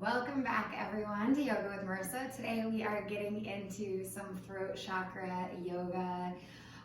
Welcome back everyone to Yoga with Marisa. Today we are getting into some throat chakra yoga.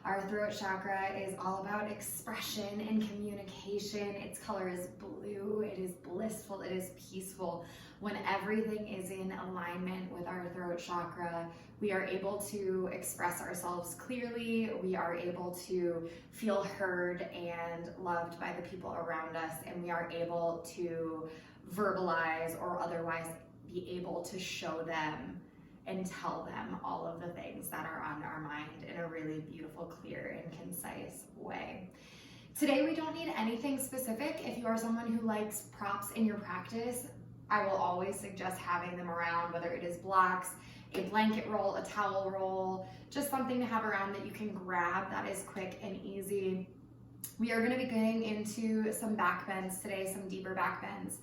Our throat chakra is all about expression and communication. Its color is blue, it is blissful, it is peaceful. When everything is in alignment with our throat chakra, we are able to express ourselves clearly, we are able to feel heard and loved by the people around us, and we are able to verbalize or otherwise be able to show them and tell them all of the things that are on our mind in a really beautiful, clear, and concise way. Today we don't need anything specific. If you are someone who likes props in your practice, I will always suggest having them around, whether it is blocks, a blanket roll, a towel roll, just something to have around that you can grab that is quick and easy. We are going to be getting into some back bends today, some deeper back bends.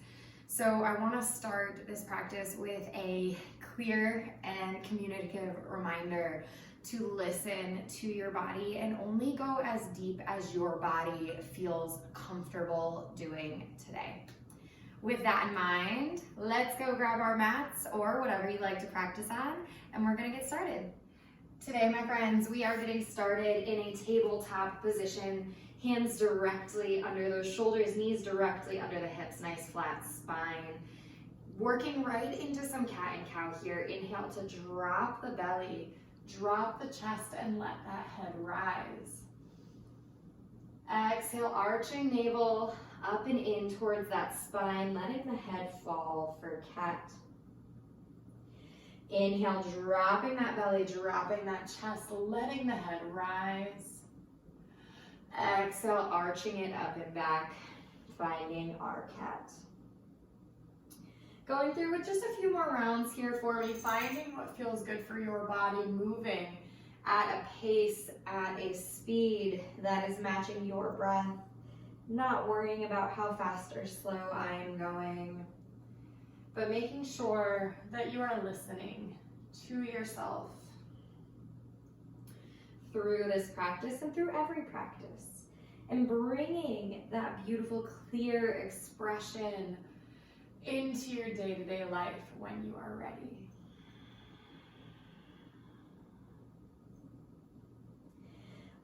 So I want to start this practice with a clear and communicative reminder to listen to your body and only go as deep as your body feels comfortable doing today. With that in mind, let's go grab our mats or whatever you like to practice on, and we're going to get started. Today, my friends, we are getting started in a tabletop position. Hands directly under those shoulders, knees directly under the hips, nice flat spine. Working right into some cat and cow here. Inhale to drop the belly, drop the chest, and let that head rise. Exhale, arching navel up and in towards that spine, letting the head fall for cat. Inhale, dropping that belly, dropping that chest, letting the head rise. Exhale, arching it up and back, finding our cat. Going through with just a few more rounds here for me, finding what feels good for your body, moving at a pace, at a speed that is matching your breath, not worrying about how fast or slow I am going, but making sure that you are listening to yourself through this practice and through every practice, and bringing that beautiful, clear expression into your day-to-day life when you are ready.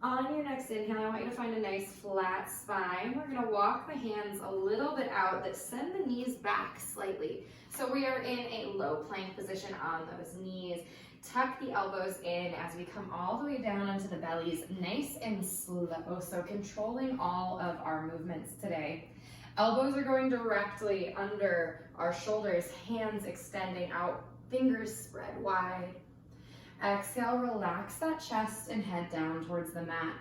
On your next inhale, I want you to find a nice flat spine. We're going to walk the hands a little bit out, that send the knees back slightly. So we are in a low plank position on those knees. Tuck the elbows in as we come all the way down onto the bellies, nice and slow, so controlling all of our movements today. Elbows are going directly under our shoulders, hands extending out, fingers spread wide. Exhale, relax that chest and head down towards the mat.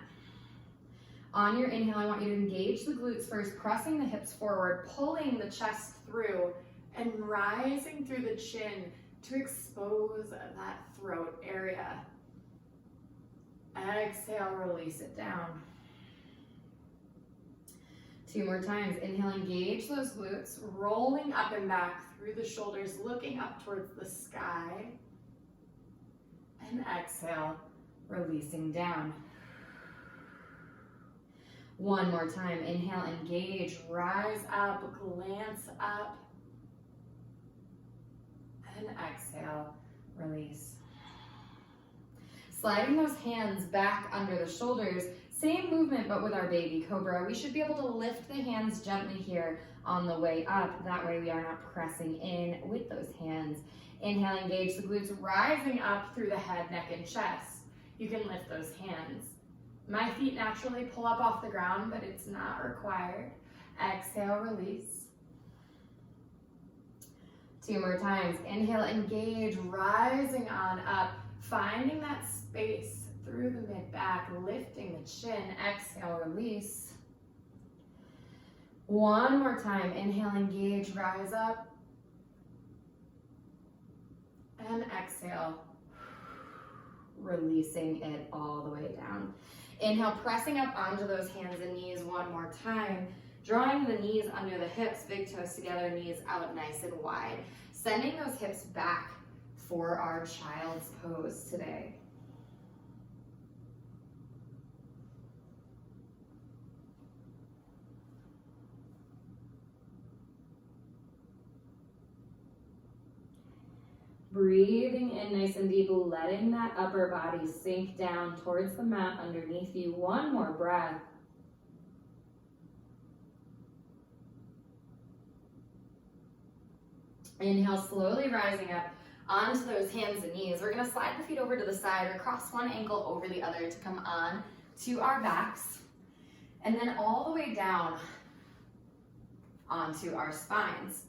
On your inhale, I want you to engage the glutes first, pressing the hips forward, pulling the chest through, and rising through the chin to expose that throat area. Exhale, release it down. 2 more times. Inhale, engage those glutes, rolling up and back through the shoulders, looking up towards the sky. And exhale, releasing down. 1 more time. Inhale, engage, rise up, glance up. And exhale, release. Sliding those hands back under the shoulders, same movement but with our baby cobra. We should be able to lift the hands gently here on the way up. That way we are not pressing in with those hands. Inhale, engage the glutes, rising up through the head, neck, and chest. You can lift those hands. My feet naturally pull up off the ground, but it's not required. Exhale, release. 2 more times. Inhale, engage, rising on up, finding that space through the mid-back, lifting the chin. Exhale, release. 1 more time. Inhale, engage, rise up. And exhale, releasing it all the way down. Inhale, pressing up onto those hands and knees 1 more time. Drawing the knees under the hips, big toes together, knees out nice and wide. Sending those hips back for our child's pose today. Breathing in nice and deep, letting that upper body sink down towards the mat underneath you. One more breath. Inhale, slowly rising up onto those hands and knees. We're gonna slide the feet over to the side or cross one ankle over the other to come on to our backs. And then all the way down onto our spines.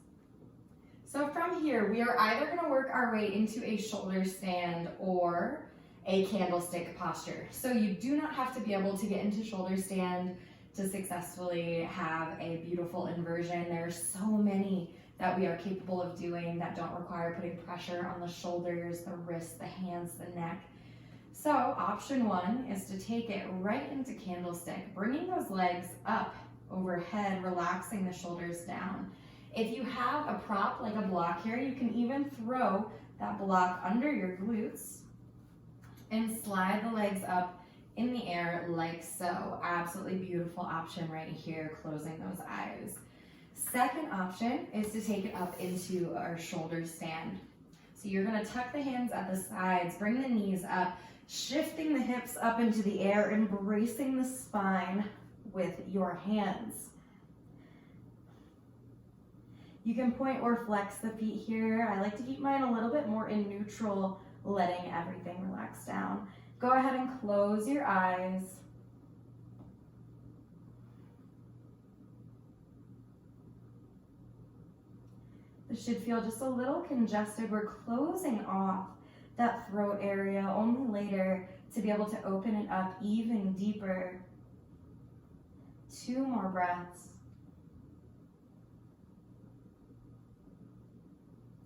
So from here, we are either gonna work our way into a shoulder stand or a candlestick posture. So you do not have to be able to get into shoulder stand to successfully have a beautiful inversion. There are so many that we are capable of doing that don't require putting pressure on the shoulders, the wrists, the hands, the neck. So option one is to take it right into candlestick, bringing those legs up overhead, relaxing the shoulders down. If you have a prop like a block here, you can even throw that block under your glutes and slide the legs up in the air like so. Absolutely beautiful option right here, closing those eyes. Second option is to take it up into our shoulder stand. So you're gonna tuck the hands at the sides, bring the knees up, shifting the hips up into the air, embracing the spine with your hands. You can point or flex the feet here. I like to keep mine a little bit more in neutral, letting everything relax down. Go ahead and close your eyes. This should feel just a little congested. We're closing off that throat area only later to be able to open it up even deeper. 2 more breaths.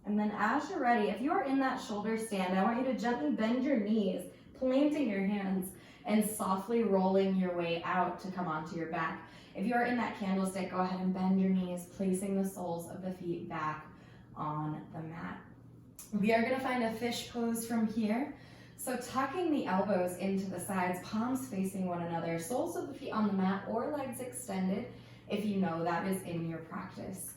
And then as you're ready, if you are in that shoulder stand, I want you to gently bend your knees, planting your hands, and softly rolling your way out to come onto your back. If you are in that candlestick, go ahead and bend your knees, placing the soles of the feet back on the mat. We are gonna find a fish pose from here. So tucking the elbows into the sides, palms facing one another, soles of the feet on the mat or legs extended if you know that is in your practice.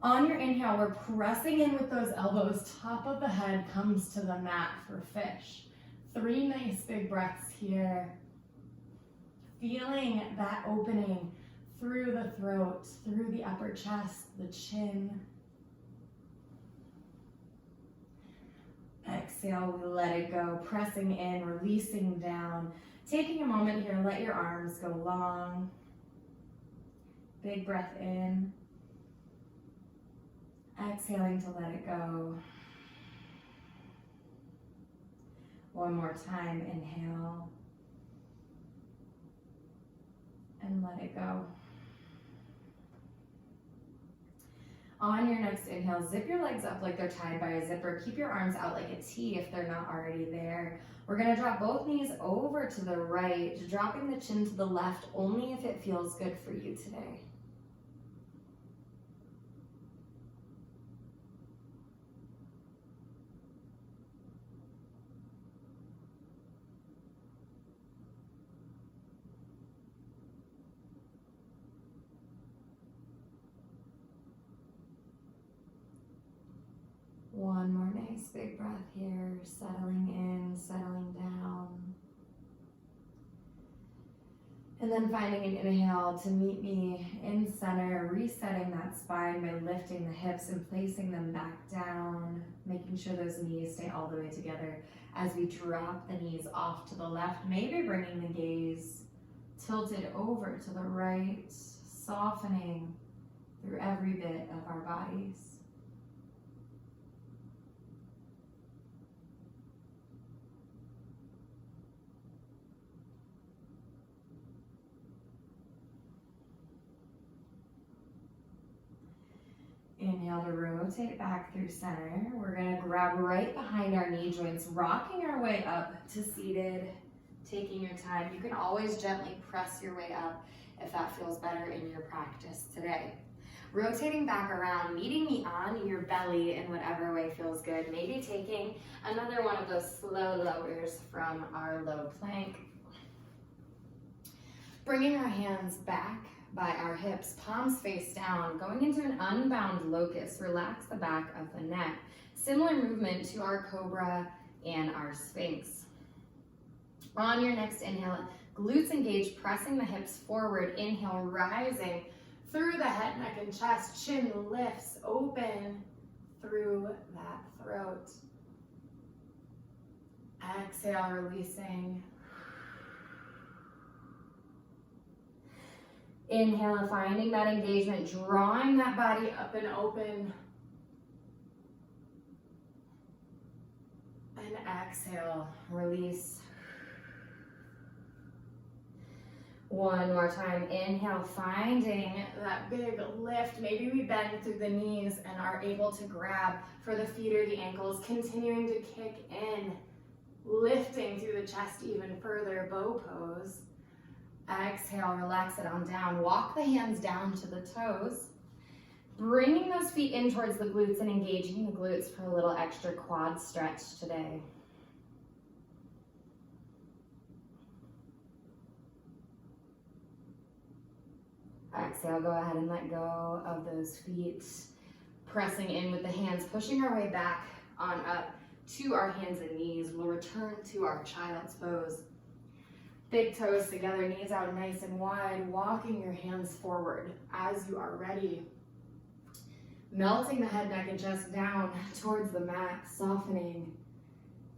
On your inhale, we're pressing in with those elbows, top of the head comes to the mat for fish. 3 nice big breaths here. Feeling that opening through the throat, through the upper chest, the chin. Exhale, we let it go, pressing in, releasing down. Taking a moment here, let your arms go long. Big breath in. Exhaling to let it go. One more time, inhale. And let it go. On your next inhale, zip your legs up like they're tied by a zipper. Keep your arms out like a T if they're not already there. We're gonna drop both knees over to the right, dropping the chin to the left only if it feels good for you today. One more nice big breath here, settling in, settling down. And then finding an inhale to meet me in center, resetting that spine by lifting the hips and placing them back down, making sure those knees stay all the way together as we drop the knees off to the left, maybe bringing the gaze tilted over to the right, softening through every bit of our bodies. Inhale to rotate back through center. We're gonna grab right behind our knee joints, rocking our way up to seated, taking your time. You can always gently press your way up if that feels better in your practice today. Rotating back around, meeting me on your belly in whatever way feels good. Maybe taking another one of those slow lowers from our low plank. Bringing our hands back by our hips, palms face down, going into an unbound locust. Relax the back of the neck. Similar movement to our cobra and our sphinx. On your next inhale, glutes engage, pressing the hips forward. Inhale, rising through the head, neck, and chest. Chin lifts open through that throat. Exhale, releasing. Inhale, finding that engagement, drawing that body up and open. And exhale, release. One more time. Inhale, finding that big lift. Maybe we bend through the knees and are able to grab for the feet or the ankles, continuing to kick in, lifting through the chest even further, bow pose. Exhale, relax it on down. Walk the hands down to the toes, bringing those feet in towards the glutes and engaging the glutes for a little extra quad stretch today. Exhale, go ahead and let go of those feet, pressing in with the hands, pushing our way back on up to our hands and knees. We'll return to our child's pose. Big toes together, knees out nice and wide, walking your hands forward as you are ready. Melting the head, neck, and chest down towards the mat, softening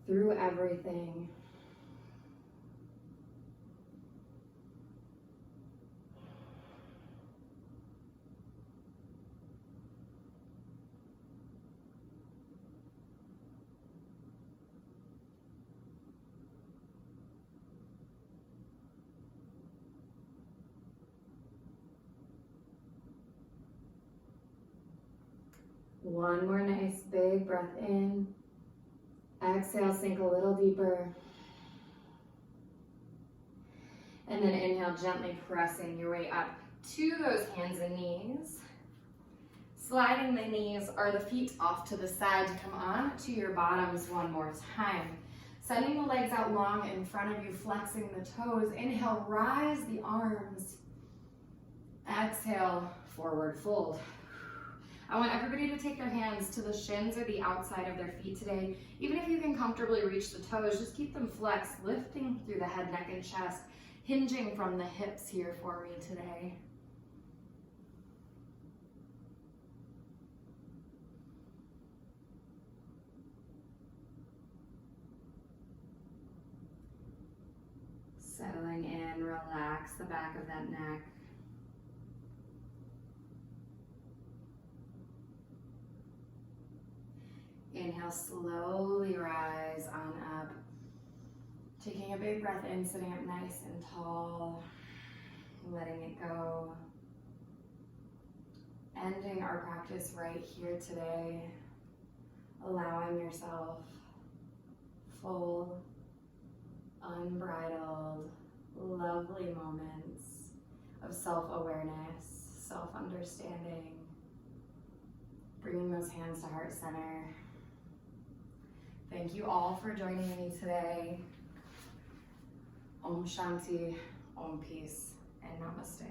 through everything. One more nice big breath in. Exhale, sink a little deeper. And then inhale, gently pressing your way up to those hands and knees. Sliding the knees or the feet off to the side to come on to your bottoms one more time. Sending the legs out long in front of you, flexing the toes. Inhale, rise the arms. Exhale, forward fold. I want everybody to take their hands to the shins or the outside of their feet today. Even if you can comfortably reach the toes, just keep them flexed, lifting through the head, neck, and chest, hinging from the hips here for me today. Settling in, relax the back of that neck. Inhale, slowly rise on up. Taking a big breath in, sitting up nice and tall, letting it go. Ending our practice right here today, allowing yourself full, unbridled, lovely moments of self-awareness, self-understanding, bringing those hands to heart center. Thank you all for joining me today. Om Shanti, Om Peace, and Namaste.